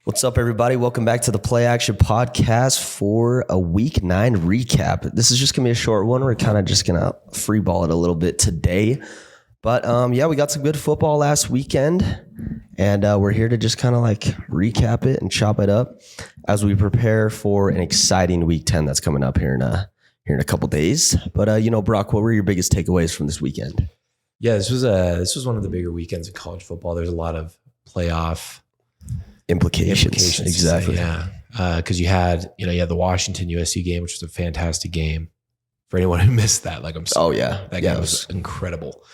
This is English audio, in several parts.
What's up, everybody? Welcome back to the Play Action Podcast for a Week 9 recap. This is just going to be a short one. We're kind of just going to free ball it a little bit today. But yeah, we got some good football last weekend, and we're here to just kind of like recap it and chop it up as we prepare for an exciting Week 10 that's coming up here in a couple days. But Brock, what were your biggest takeaways from this weekend? Yeah, this was one of the bigger weekends in college football. There's a lot of playoff Implications. Exactly. Yeah. Because you had the Washington USC game, which was a fantastic game. For anyone who missed that, like I'm sorry. Oh yeah. That game was incredible.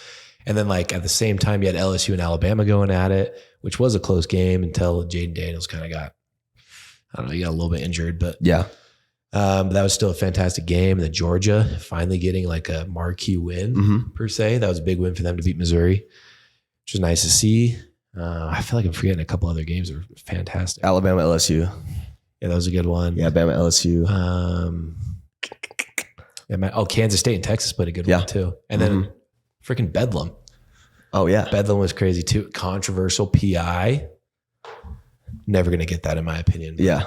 And then like at the same time, you had LSU and Alabama going at it, which was a close game until Jaden Daniels kind of got, he got a little bit injured, but yeah. That was still a fantastic game. And then Georgia finally getting like a marquee win per se. That was a big win for them to beat Missouri, which was nice to see. I feel like I'm forgetting a couple other games that were fantastic. Alabama, LSU. Yeah, that was a good one. Yeah, Alabama, LSU. Kansas State and Texas played a good one too. And then freaking Bedlam. Oh, yeah. Bedlam was crazy too. Controversial PI. Never going to get that in my opinion. Yeah.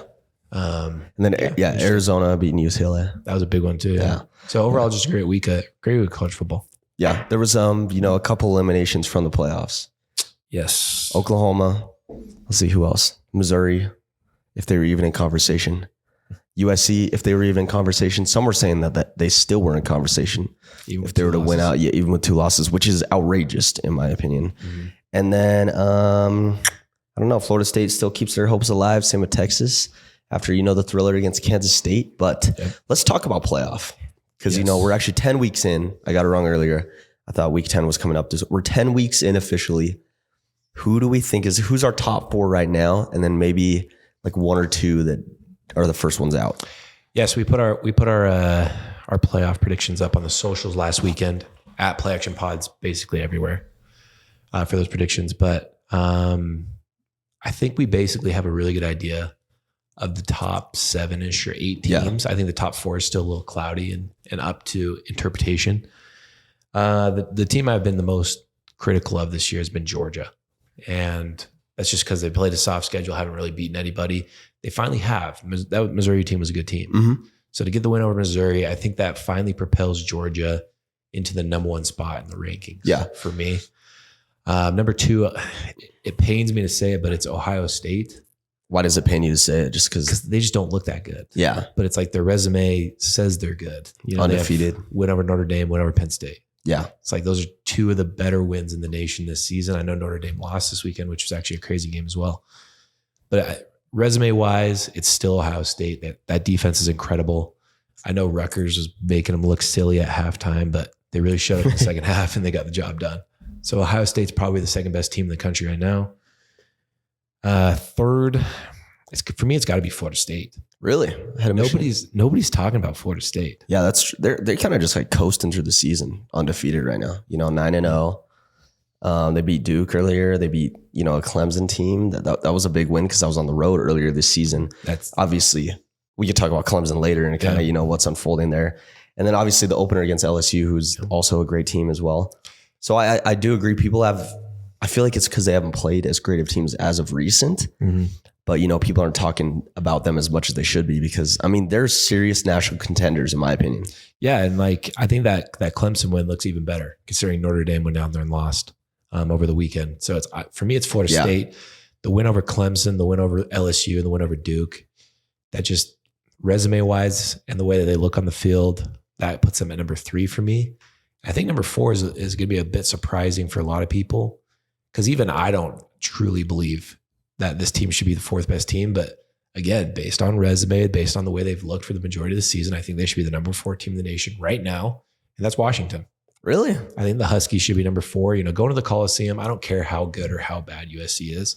And then, Arizona beating UCLA. That was a big one too. Yeah. So overall, just a great week of college football. Yeah. There was, a couple eliminations from the playoffs. Yes. Oklahoma. Let's see who else. Missouri, if they were even in conversation. USC, if they were even in conversation. Some were saying that they still were in conversation if they were to win out, even with 2 losses, which is outrageous in my opinion. And then, I don't know, Florida State still keeps their hopes alive. Same with Texas after, the thriller against Kansas State. But let's talk about playoff because, we're actually 10 weeks in. I got it wrong earlier. I thought week 10 was coming up. We're 10 weeks in officially. Who do we think who's our top 4 right now? And then maybe like 1 or 2 that are the first ones out. Yes, we put our playoff predictions up on the socials last weekend at Play Action Pods, basically everywhere for those predictions. But I think we basically have a really good idea of the top 7-ish or 8 teams. I think the top 4 is still a little cloudy and up to interpretation. The team I've been the most critical of this year has been Georgia. And that's just because they played a soft schedule, haven't really beaten anybody. They finally have. That Missouri team was a good team. So to get the win over Missouri, I think that finally propels Georgia into the number 1 spot in the rankings for me. Number 2, it pains me to say it, but it's Ohio State. Why does it pain you to say it? Just because they just don't look that good. Yeah. But it's like their resume says they're good. Undefeated. Win over Notre Dame, win over Penn State. Yeah. It's like those are 2 of the better wins in the nation this season. I know Notre Dame lost this weekend, which was actually a crazy game as well. But resume-wise, it's still Ohio State. That defense is incredible. I know Rutgers was making them look silly at halftime, but they really showed up in the second half and they got the job done. So Ohio State's probably the second best team in the country right now. Third, for me, it's got to be Florida State. Really? Nobody's talking about Florida State. Yeah, they're kind of just like coasting through the season, undefeated right now. 9-0. They beat Duke earlier. They beat a Clemson team. That was a big win because I was on the road earlier this season. That's obviously we could talk about Clemson later and kind of what's unfolding there. And then obviously the opener against LSU, who's also a great team as well. So I do agree. I feel like it's because they haven't played as great of teams as of recent. But, people aren't talking about them as much as they should be because, they're serious national contenders, in my opinion. Yeah, and I think that Clemson win looks even better considering Notre Dame went down there and lost over the weekend. So for me, it's Florida State. The win over Clemson, the win over LSU, and the win over Duke. That just resume-wise and the way that they look on the field, that puts them at number 3 for me. I think number 4 is going to be a bit surprising for a lot of people because even I don't truly believe that this team should be the 4th best team. But again, based on resume, based on the way they've looked for the majority of the season, I think they should be the number 4 team in the nation right now. And that's Washington. Really? I think the Huskies should be number 4. Going to the Coliseum, I don't care how good or how bad USC is.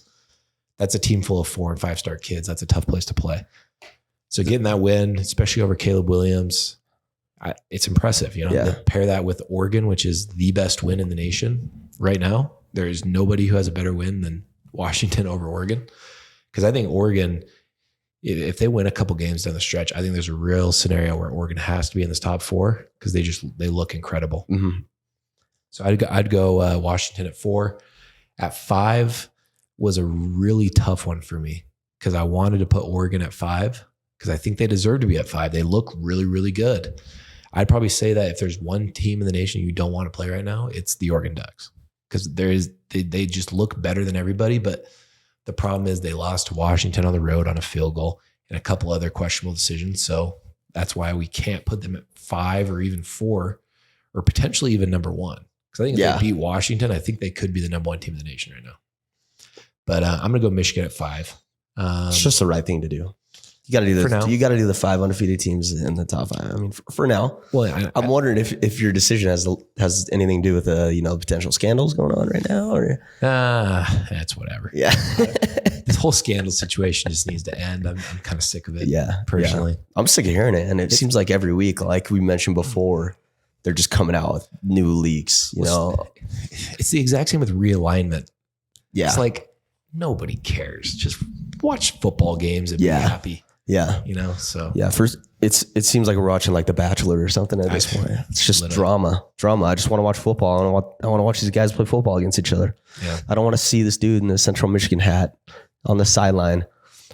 That's a team full of 4 and 5-star kids. That's a tough place to play. So getting that win, especially over Caleb Williams, it's impressive. Pair that with Oregon, which is the best win in the nation right now. There is nobody who has a better win than Washington over Oregon. Because I think Oregon, if they win a couple games down the stretch, I think there's a real scenario where Oregon has to be in this top 4 because they look incredible. So I'd go Washington at 4. At 5 was a really tough one for me. because I wanted to put Oregon at 5 because I think they deserve to be at 5. They look really, really good. I'd probably say that if there's one team in the nation you don't want to play right now, it's the Oregon Ducks, because they just look better than everybody. But the problem is they lost to Washington on the road on a field goal and a couple other questionable decisions. So that's why we can't put them at 5 or even 4 or potentially even number 1. Because I think if they beat Washington, I think they could be the number 1 team in the nation right now. But I'm going to go Michigan at 5. It's just the right thing to do. You got to do you got to do the 5 undefeated teams in the top 5. I mean, for now. Well, I'm wondering if your decision has anything to do with potential scandals going on right now, or that's whatever. Yeah, this whole scandal situation just needs to end. I'm kind of sick of it. Yeah, personally, yeah. I'm sick of hearing it, and it seems like every week, like we mentioned before, they're just coming out with new leaks. It's the exact same with realignment. Yeah, it's like nobody cares. Just watch football games and be happy. Yeah. So. Yeah. First, it seems like we're watching like The Bachelor or something at this point. It's just drama. I just want to watch football. I want to watch these guys play football against each other. Yeah. I don't want to see this dude in the Central Michigan hat on the sideline.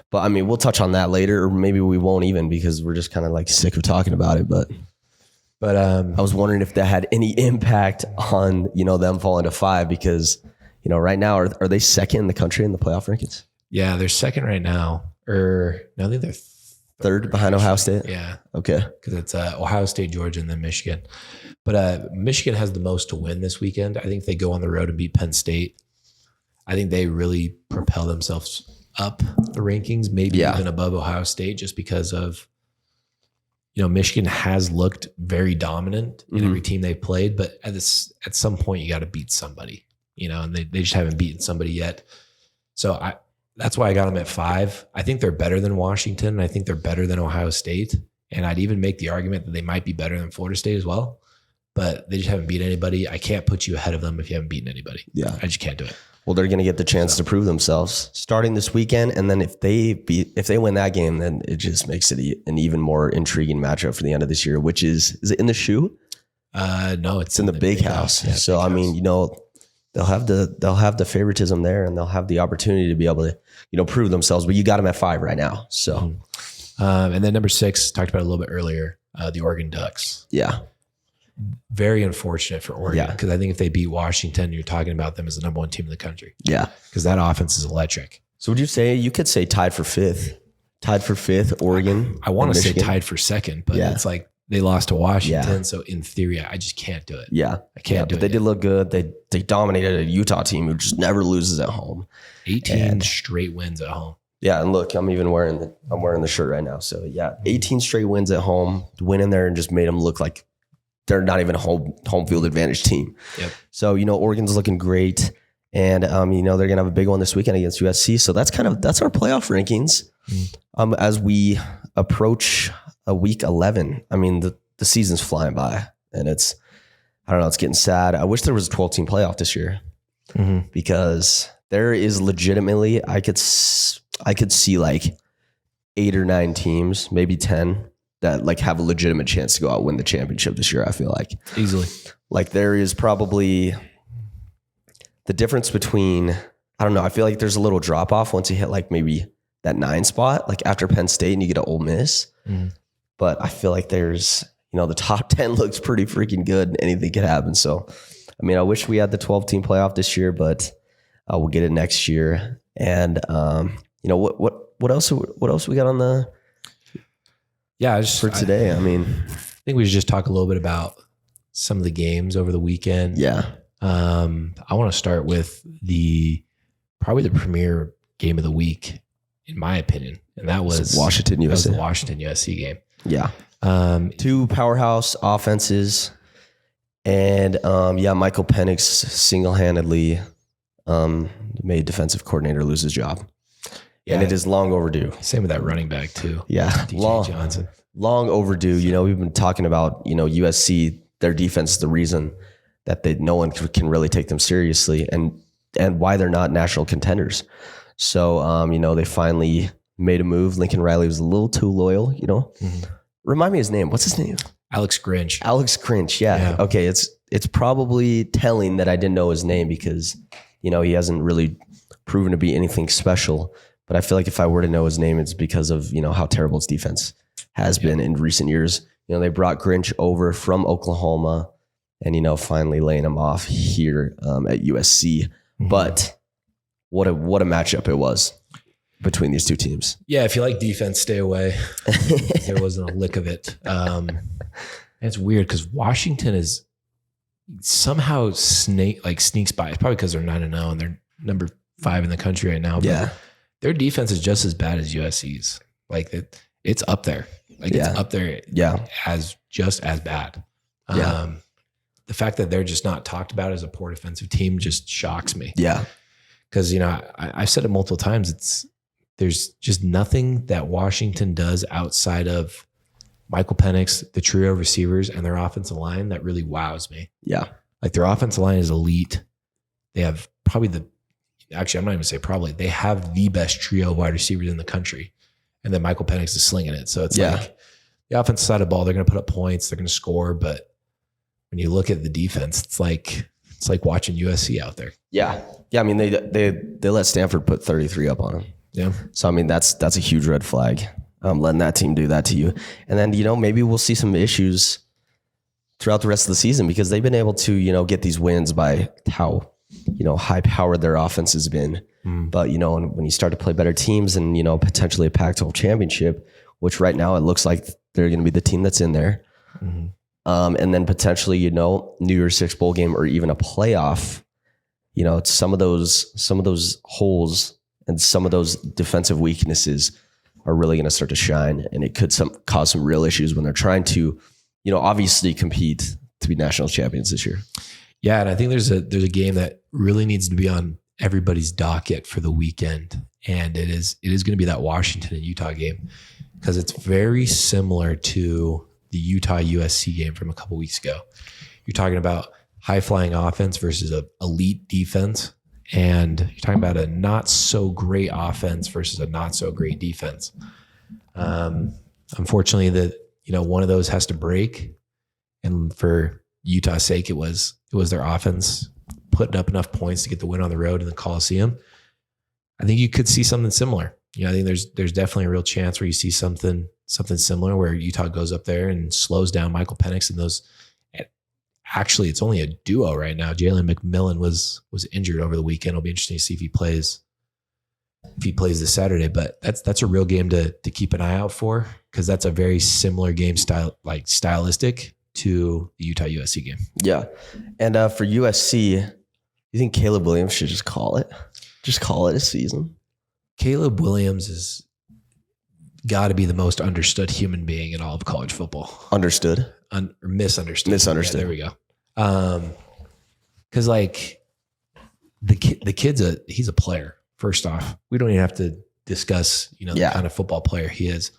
But I mean, we'll touch on that later, or maybe we won't even, because we're just kind of like sick of talking about it. But I was wondering if that had any impact on, them falling to 5, because, right now, are they second in the country in the playoff rankings? Yeah, they're second right now. No, I think they're third behind Ohio State. Yeah. Okay. Because it's Ohio State, Georgia, and then Michigan. But Michigan has the most to win this weekend. I think if they go on the road and beat Penn State, I think they really propel themselves up the rankings, maybe even above Ohio State, just because of, Michigan has looked very dominant in every team they've played. But at some point, you got to beat somebody, and they just haven't beaten somebody yet. So that's why I got them at 5. I think they're better than Washington. I think they're better than Ohio State. And I'd even make the argument that they might be better than Florida State as well. But they just haven't beat anybody. I can't put you ahead of them if you haven't beaten anybody. Yeah. I just can't do it. Well, they're going to get the chance to prove themselves starting this weekend. And then if they win that game, then it just makes it an even more intriguing matchup for the end of this year, which is it in the shoe? No, it's in the big house. Yeah, so, big house. They'll have the favoritism there, and they'll have the opportunity to be able to, prove themselves. But you got them at 5 right now. So, and then number 6, talked about a little bit earlier, the Oregon Ducks. Yeah, very unfortunate for Oregon, because I think if they beat Washington, you're talking about them as the number 1 team in the country. Yeah, because that offense is electric. So, would you could say tied for 5th, Oregon? I want to say tied for 2nd, but it's like. They lost to Washington, so in theory, I just can't do it. Yeah, I can't do it. But they did look good. They dominated a Utah team who just never loses at home. 18 straight wins at home. Yeah, and look, I'm wearing the shirt right now. So 18 straight wins at home. Went in there and just made them look like they're not even a home field advantage team. Yep. So Oregon's looking great, and they're gonna have a big one this weekend against USC. So that's our playoff rankings. As we approach week 11, I mean, the season's flying by, and it's getting sad. I wish there was a 12-team playoff this year, because there is legitimately, I could see like 8 or 9 teams, maybe 10, that like have a legitimate chance to go out and win the championship this year. I feel like easily, like there is probably the difference between, I don't know, I feel like there's a little drop off once you hit like maybe that 9 spot, like after Penn State and you get to Ole Miss. But I feel like there's, the top 10 looks pretty freaking good, and anything could happen. So, I mean, I wish we had the 12-team playoff this year, but we'll get it next year. And what else we got on the for today? I think we should just talk a little bit about some of the games over the weekend. Yeah. I want to start with probably the premier game of the week, in my opinion, and that was Washington USC. That was the Washington USC game. Yeah. 2 powerhouse offenses, and Michael Penix single-handedly made defensive coordinator lose his job. Yeah. And it is long overdue. Same with that running back too. Yeah. DJ Johnson. Long overdue. We've been talking about, USC, their defense is the reason that no one can really take them seriously, and why they're not national contenders. So, they finally made a move. Lincoln Riley was a little too loyal, Remind me his name. What's his name? Alex Grinch. Yeah. Okay. It's probably telling that I didn't know his name, because, he hasn't really proven to be anything special. but I feel like if I were to know his name, it's because of, how terrible his defense has been in recent years. They brought Grinch over from Oklahoma and, finally laying him off here at USC. Mm-hmm. But what a matchup it was between these two teams. Yeah, if you like defense, stay away. There wasn't a lick of it. It's weird because Washington is somehow sneaks by. It's probably because they're 9-0 and they're number 5 in the country right now. But their defense is just as bad as USC's. It's up there. It's up there. As just as bad. The fact that they're just not talked about as a poor defensive team just shocks me. Yeah. Because, I've said it multiple times. There's just nothing that Washington does outside of Michael Penix, the trio of receivers, and their offensive line that really wows me. Yeah. Their offensive line is elite. They have probably I'm not even say probably, they have the best trio of wide receivers in the country. And then Michael Penix is slinging it. So it's the offensive side of the ball, they're going to put up points, they're going to score. But when you look at the defense, it's like watching USC out there. Yeah. Yeah. I mean, they let Stanford put 33 up on them. Yeah. So, I mean, that's a huge red flag, letting that team do that to you. And then, maybe we'll see some issues throughout the rest of the season because they've been able to, get these wins by how, high powered their offense has been. But, when you start to play better teams and, potentially a Pac-12 championship, which right now it looks like they're going to be the team that's in there. Mm-hmm. And then potentially, New Year's Six bowl game or even a playoff, some of those holes and some of those defensive weaknesses are really going to start to shine. And it could cause some real issues when they're trying to, obviously compete to be national champions this year. Yeah. And I think there's a game that really needs to be on everybody's docket for the weekend. And it is going to be that Washington and Utah game because it's very similar to the Utah USC game from a couple weeks ago. You're talking about high flying offense versus an elite defense. And you're talking about a not so great offense versus a not so great defense. Unfortunately, one of those has to break. And for Utah's sake, it was their offense putting up enough points to get the win on the road in the Coliseum. I think you could see something similar. I think there's definitely a real chance where you see something similar where Utah goes up there and slows down Michael Penix and those. Actually, it's only a duo right now. Jalen McMillan was injured over the weekend. It'll be interesting to see if he plays this Saturday. But that's a real game to keep an eye out for because that's a very similar game style, stylistic to the Utah USC game. Yeah, and for USC, you think Caleb Williams should just call it a season? Caleb Williams is got to be the most understood human being in all of college football. Understood. Misunderstood. Yeah, there we go. Because the kid's he's a player. First off, we don't even have to discuss the kind of football player he is.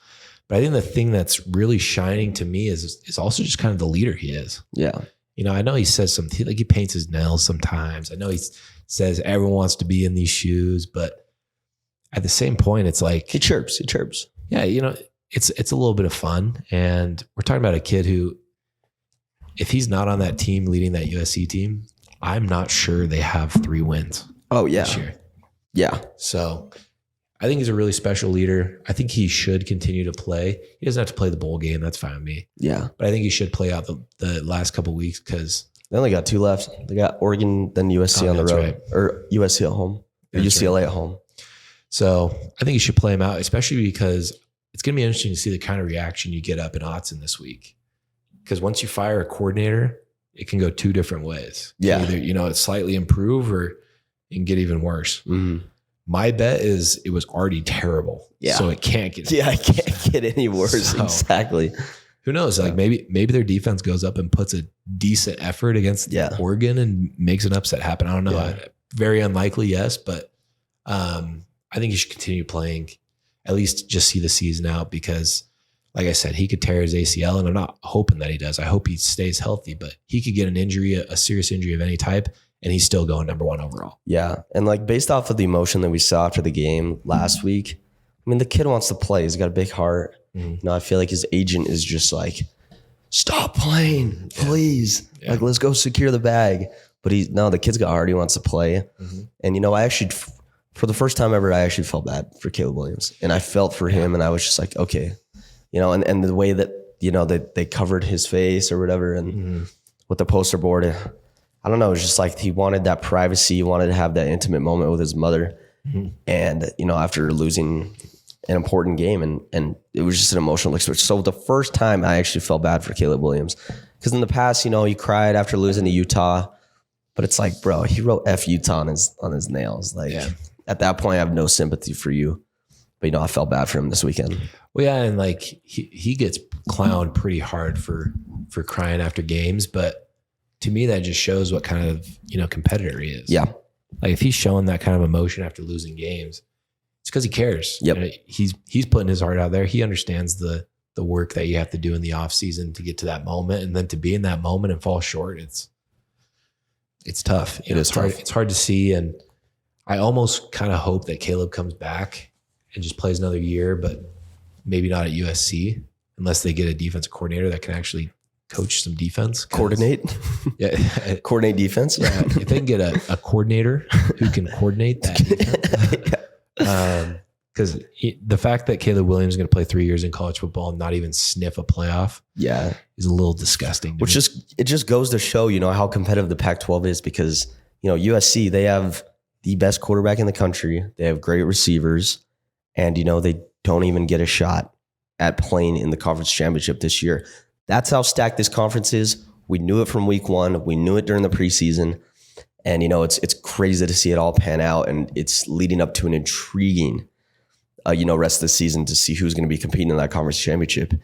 But I think the thing that's really shining to me is also just kind of the leader he is. Yeah. I know he says something he paints his nails sometimes. I know he says everyone wants to be in these shoes, but at the same point, it's like he chirps. Yeah, it's a little bit of fun, and we're talking about a kid who, if he's not on that team leading that USC team, I'm not sure they have 3 wins. Oh yeah, this year. Yeah. So I think he's a really special leader. I think he should continue to play. He doesn't have to play the bowl game. That's fine with me. Yeah. But I think he should play out the last couple of weeks because they only got 2 left. They got Oregon, then USC on the road, right. Or USC at home, or UCLA at home. So I think you should play him out, especially because it's going to be interesting to see the kind of reaction you get up in Autzen this week. Because once you fire a coordinator, it can go 2 different ways. Yeah. Either, it's slightly improve or it can get even worse. Mm-hmm. My bet is it was already terrible. Yeah. So it can't get it can't get any worse. So, exactly. Who knows? Maybe their defense goes up and puts a decent effort against Oregon and makes an upset happen. I don't know. Yeah. Very unlikely, yes. But I think he should continue playing, at least just see the season out because, like I said, he could tear his ACL, and I'm not hoping that he does. I hope he stays healthy, but he could get an injury, a serious injury of any type, and he's still going number 1 overall. Yeah, and based off of the emotion that we saw after the game last week, I mean, the kid wants to play. He's got a big heart. Mm-hmm. I feel like his agent is just stop playing, please. Yeah. Let's go secure the bag. But the kid's got heart. He wants to play. Mm-hmm. And, I actually for the first time ever, I actually felt bad for Caleb Williams, and I felt for him, and I was just like, okay, and the way that they covered his face or whatever, and with the poster board, I don't know, it was just like he wanted that privacy, he wanted to have that intimate moment with his mother, and after losing an important game, and it was just an emotional experience. So the first time I actually felt bad for Caleb Williams, because in the past, he cried after losing to Utah, but it's like, bro, he wrote F Utah on his nails. Like at that point, I have no sympathy for you, but I felt bad for him this weekend. Well, yeah, and like he gets clowned pretty hard for crying after games, but to me that just shows what kind of competitor he is. Yeah, like if he's showing that kind of emotion after losing games, it's because he cares. Yep. He's putting his heart out there. He understands the work that you have to do in the off season to get to that moment, and then to be in that moment and fall short. It's tough. It's hard. It's hard to see, and I almost kind of hope that Caleb comes back and just plays another year, but maybe not at USC unless they get a defensive coordinator that can actually coach some defense. Coordinate? Yeah. Coordinate defense? Yeah. If they can get a coordinator who can coordinate that defense. Because the fact that Caleb Williams is going to play 3 years in college football and not even sniff a playoff is a little disgusting. It just goes to show, how competitive the Pac-12 is, because, USC, they have the best quarterback in the country. They have great receivers, and, they don't even get a shot at playing in the conference championship this year. That's how stacked this conference is. We knew it from week one. We knew it during the preseason. And, it's crazy to see it all pan out, and it's leading up to an intriguing rest of the season to see who's going to be competing in that conference championship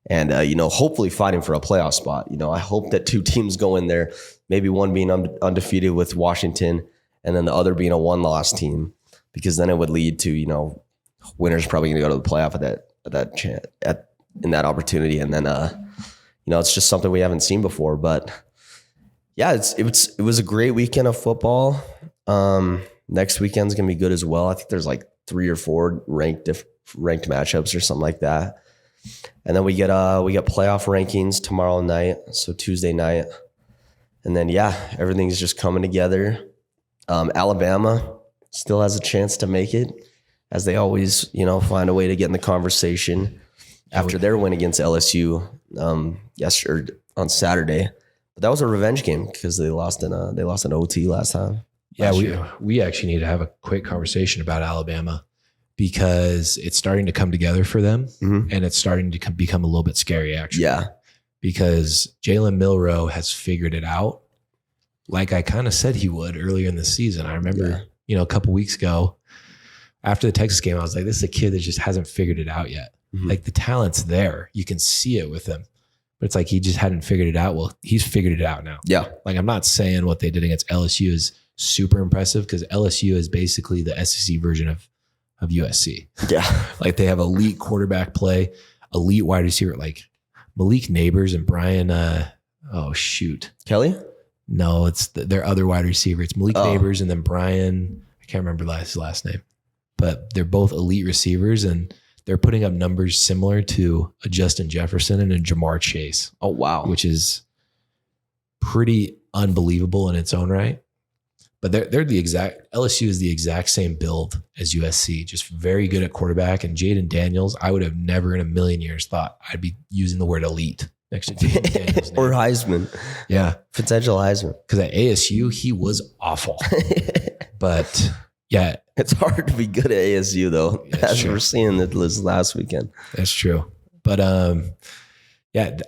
and, hopefully fighting for a playoff spot. I hope that two teams go in there, maybe one being undefeated with Washington and then the other being a one-loss team, because then it would lead to, winners probably going to go to the playoff in that opportunity. And then, it's just something we haven't seen before, but yeah, it was a great weekend of football. Next weekend's going to be good as well. I think there's like 3 or 4 ranked matchups or something like that. And then we get playoff rankings tomorrow night, so Tuesday night. And then everything's just coming together. Alabama still has a chance to make it, as they always, find a way to get in the conversation after their win against LSU yesterday on Saturday. But that was a revenge game because they lost in OT last time. Yeah, we actually need to have a quick conversation about Alabama, because it's starting to come together for them, and it's starting to become a little bit scary, actually. Yeah. Because Jalen Milroe has figured it out, like I kind of said he would earlier in the season. I remember, a couple weeks ago after the Texas game, I was like, this is a kid that just hasn't figured it out yet. Like the talent's there. You can see it with him. But it's like he just hadn't figured it out. Well, he's figured it out now. Yeah. Like I'm not saying what they did against LSU is super impressive, because LSU is basically the SEC version of USC. Yeah. Like they have elite quarterback play, elite wide receiver, like Malik Neighbors and Brian, Kelly? No, it's their other wide receiver. It's Malik Neighbors and then Brian, I can't remember his last name, but they're both elite receivers, and they're putting up numbers similar to a Justin Jefferson and a Jamar Chase. Oh, wow. Which is pretty unbelievable in its own right. But LSU is the exact same build as USC, just very good at quarterback. And Jaden Daniels, I would have never in a million years thought I'd be using the word elite next to Jaden Daniels' name. Or Heisman. Yeah. Potential Heisman. Because at ASU, he was awful. But yeah. It's hard to be good at ASU, though, as we're seeing this last weekend. That's true. But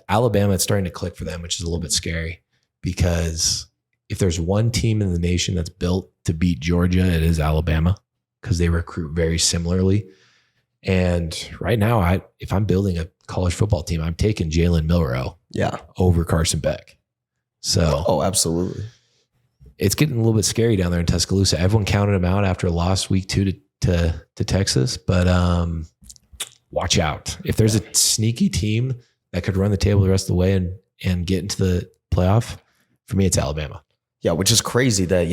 Alabama, it's starting to click for them, which is a little bit scary, because if there's one team in the nation that's built to beat Georgia, it is Alabama, because they recruit very similarly. And right now, if I'm building a college football team, I'm taking Jalen Milroe over Carson Beck. So, absolutely. It's getting a little bit scary down there in Tuscaloosa. Everyone counted them out after a loss week 2 to Texas, but watch out. If there's a sneaky team that could run the table the rest of the way and get into the playoff, for me, it's Alabama. Yeah, which is crazy that,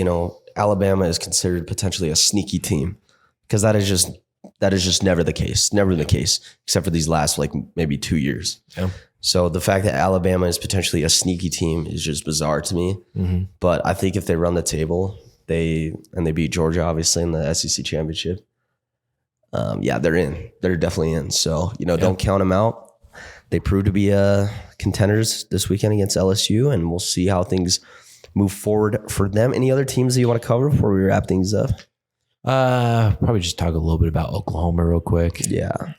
Alabama is considered potentially a sneaky team, because that is just never the case. Never the case, except for these last maybe 2 years. Yeah. So the fact that Alabama is potentially a sneaky team is just bizarre to me. But I think if they run the table, They beat Georgia, obviously, in the SEC championship. They're in. They're definitely in. So, don't count them out. They proved to be contenders this weekend against LSU, and we'll see how things move forward for them. Any other teams that you want to cover before we wrap things up? Probably just talk a little bit about Oklahoma real quick. Yeah.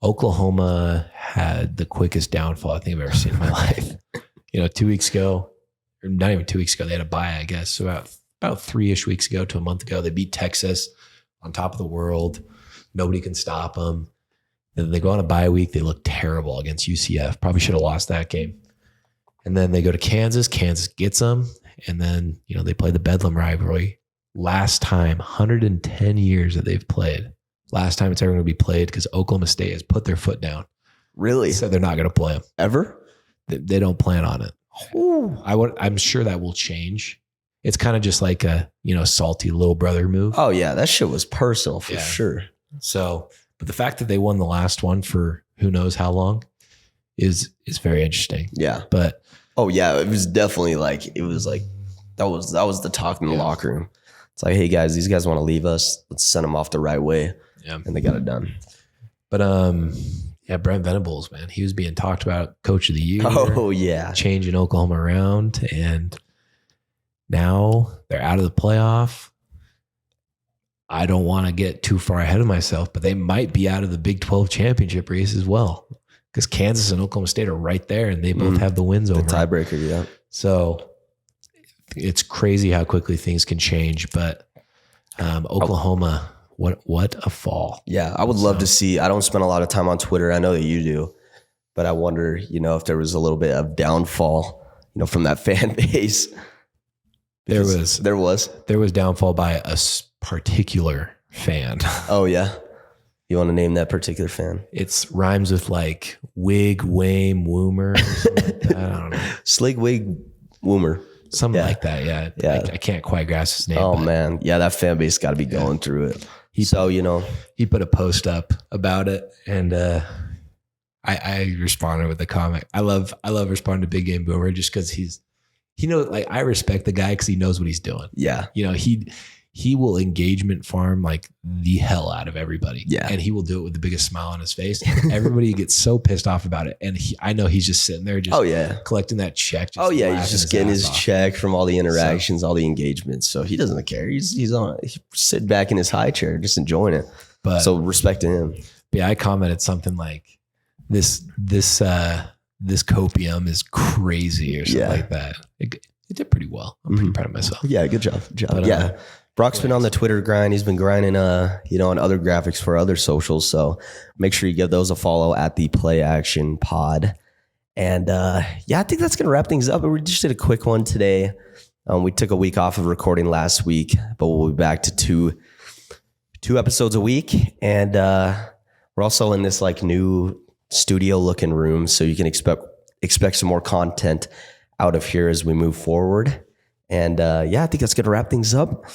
Oklahoma had the quickest downfall I think I've ever seen in my life. 2 weeks ago, or not even 2 weeks ago, they had a bye, I guess. So about 3-ish weeks ago to a month ago, they beat Texas on top of the world. Nobody can stop them. Then they go on a bye week. They look terrible against UCF. Probably should have lost that game. And then they go to Kansas. Kansas gets them. And then, they play the Bedlam rivalry. Last time, 110 years that they've played. Last time it's ever going to be played because Oklahoma State has put their foot down. Really? Said they're not going to play them. Ever? They don't plan on it. Ooh. I'm sure that will change. It's kind of just like a, salty little brother move. Oh, yeah. That shit was personal for sure. So, but the fact that they won the last one for who knows how long is very interesting. Yeah. But oh yeah, it was definitely that was the talk in the locker room. It's like, hey guys, these guys want to leave us. Let's send them off the right way. Yeah. And they got it done. But Brent Venables, man, he was being talked about coach of the year. Oh yeah. Changing Oklahoma around, and now they're out of the playoff. I don't want to get too far ahead of myself, but they might be out of the Big 12 championship race as well, because Kansas and Oklahoma State are right there, and they both have the wins over the tiebreaker. Yeah. So it's crazy how quickly things can change. But Oklahoma, what a fall! Yeah, I would love to see. I don't spend a lot of time on Twitter. I know that you do, but I wonder, if there was a little bit of downfall, from that fan base. There was downfall by a particular fan. Oh yeah, you want to name that particular fan? It's rhymes with like wig, wame, woomer. Like that. I don't know. Slig, wig, woomer. Something like that. Yeah. Yeah. I can't quite grasp his name. Oh man. Yeah. That fan base got to be going through it. He put a post up about it, and I responded with a comment. I love responding to Big Game Boomer just because I respect the guy because he knows what he's doing. Yeah. He will engagement farm like the hell out of everybody. Yeah. And he will do it with the biggest smile on his face. And everybody gets so pissed off about it. And I know he's just sitting there collecting that check. He's just getting his check from all the interactions, all the engagements. So he doesn't care. He's sitting back in his high chair, just enjoying it. But so respect to him. But yeah, I commented something like this copium is crazy or something like that. It did pretty well. I'm pretty proud of myself. Yeah, good job. But, Brock's been on the Twitter grind. He's been grinding, on other graphics for other socials. So make sure you give those a follow at the Play Action Pod. And I think that's going to wrap things up. We just did a quick one today. We took a week off of recording last week, but we'll be back to two episodes a week. And we're also in this like new studio looking room. So you can expect some more content out of here as we move forward. And I think that's going to wrap things up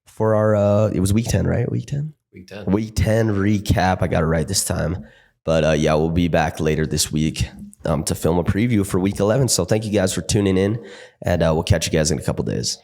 for our, it was week 10, right? Week 10? Week 10. Week 10 recap. I got it right this time. But we'll be back later this week to film a preview for week 11. So thank you guys for tuning in, and we'll catch you guys in a couple days.